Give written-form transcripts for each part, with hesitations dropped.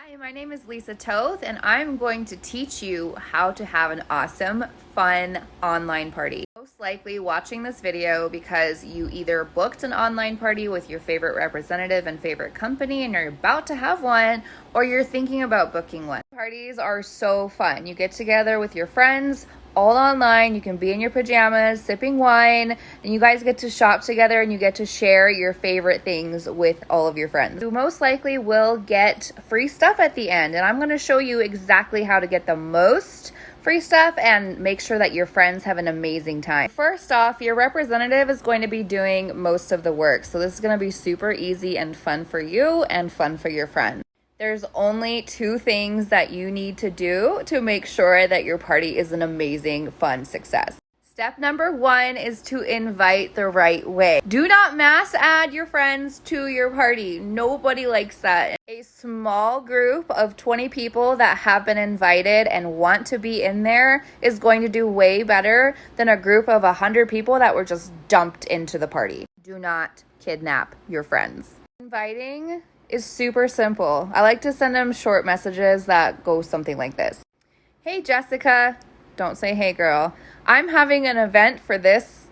Hi, my name is Lisa Toth, and I'm going to teach you how to have an awesome, fun online party. Most likely watching this video because you either booked an online party with your favorite representative and favorite company and you're about to have one, or you're thinking about booking one. Parties are so fun. You get together with your friends, all online. You can be in your pajamas, sipping wine, and you guys get to shop together and you get to share your favorite things with all of your friends. You most likely will get free stuff at the end, and I'm going to show you exactly how to get the most free stuff and make sure that your friends have an amazing time. First off, your representative is going to be doing most of the work, so this is going to be super easy and fun for you and fun for your friends. There's only two things that you need to do to make sure that your party is an amazing, fun success. Step number one is to invite the right way. Do not mass add your friends to your party. Nobody likes that. A small group of 20 people that have been invited and want to be in there is going to do way better than a group of 100 people that were just dumped into the party. Do not kidnap your friends. Inviting is super simple. I like to send them short messages that go something like this. Hey Jessica, don't say hey girl. I'm having an event for this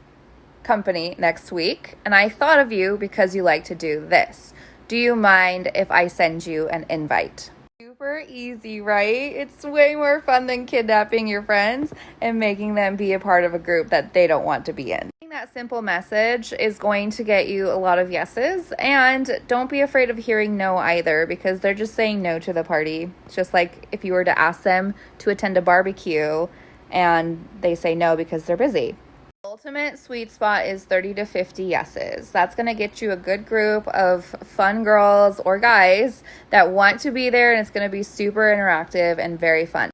company next week and I thought of you because you like to do this. Do you mind if I send you an invite? Super easy, right? It's way more fun than kidnapping your friends and making them be a part of a group that they don't want to be in. That simple message is going to get you a lot of yeses, and don't be afraid of hearing no either, because they're just saying no to the party. It's just like if you were to ask them to attend a barbecue and they say no because they're busy. The ultimate sweet spot is 30 to 50 yeses. That's going to get you a good group of fun girls or guys that want to be there, and it's going to be super interactive and very fun.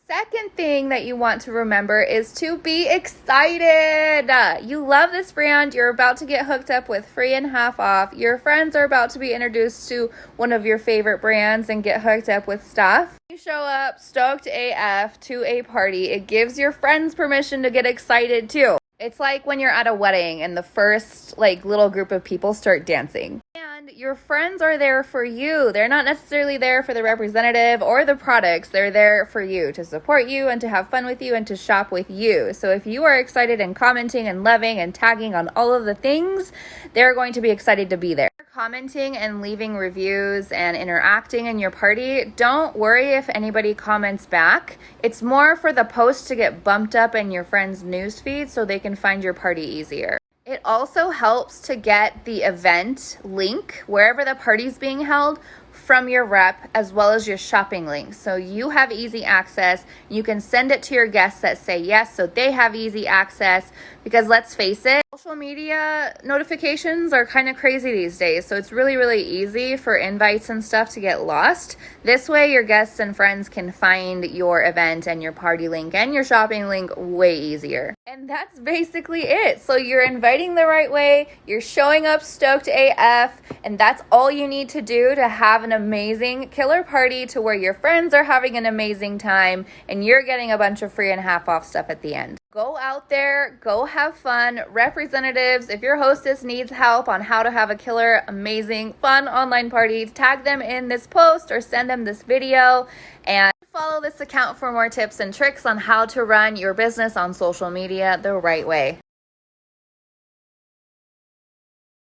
Second thing that you want to remember is to be excited. You love this brand. You're about to get hooked up with free and half off. Your friends are about to be introduced to one of your favorite brands and get hooked up with stuff. You show up stoked AF to a party. It gives your friends permission to get excited too. It's like when you're at a wedding and the first little group of people start dancing. And your friends are there for you. They're not necessarily there for the representative or the products. They're there for you, to support you and to have fun with you and to shop with you. So if you are excited and commenting and loving and tagging on all of the things, they're going to be excited to be there. Commenting and leaving reviews and interacting in your party, don't worry if anybody comments back. It's more for the post to get bumped up in your friends' newsfeed so they can find your party easier. It also helps to get the event link wherever the party's being held from your rep, as well as your shopping link. So you have easy access. You can send it to your guests that say yes, so they have easy access, because let's face it, social media notifications are kind of crazy these days. So it's really, really easy for invites and stuff to get lost. This way your guests and friends can find your event and your party link and your shopping link way easier. And that's basically it. So you're inviting the right way, you're showing up stoked AF, and that's all you need to do to have an amazing killer party to where your friends are having an amazing time and you're getting a bunch of free and half off stuff at the end. Go out there, go have fun. Representatives, if your hostess needs help on how to have a killer, amazing, fun online party, tag them in this post or send them this video, and follow this account for more tips and tricks on how to run your business on social media the right way.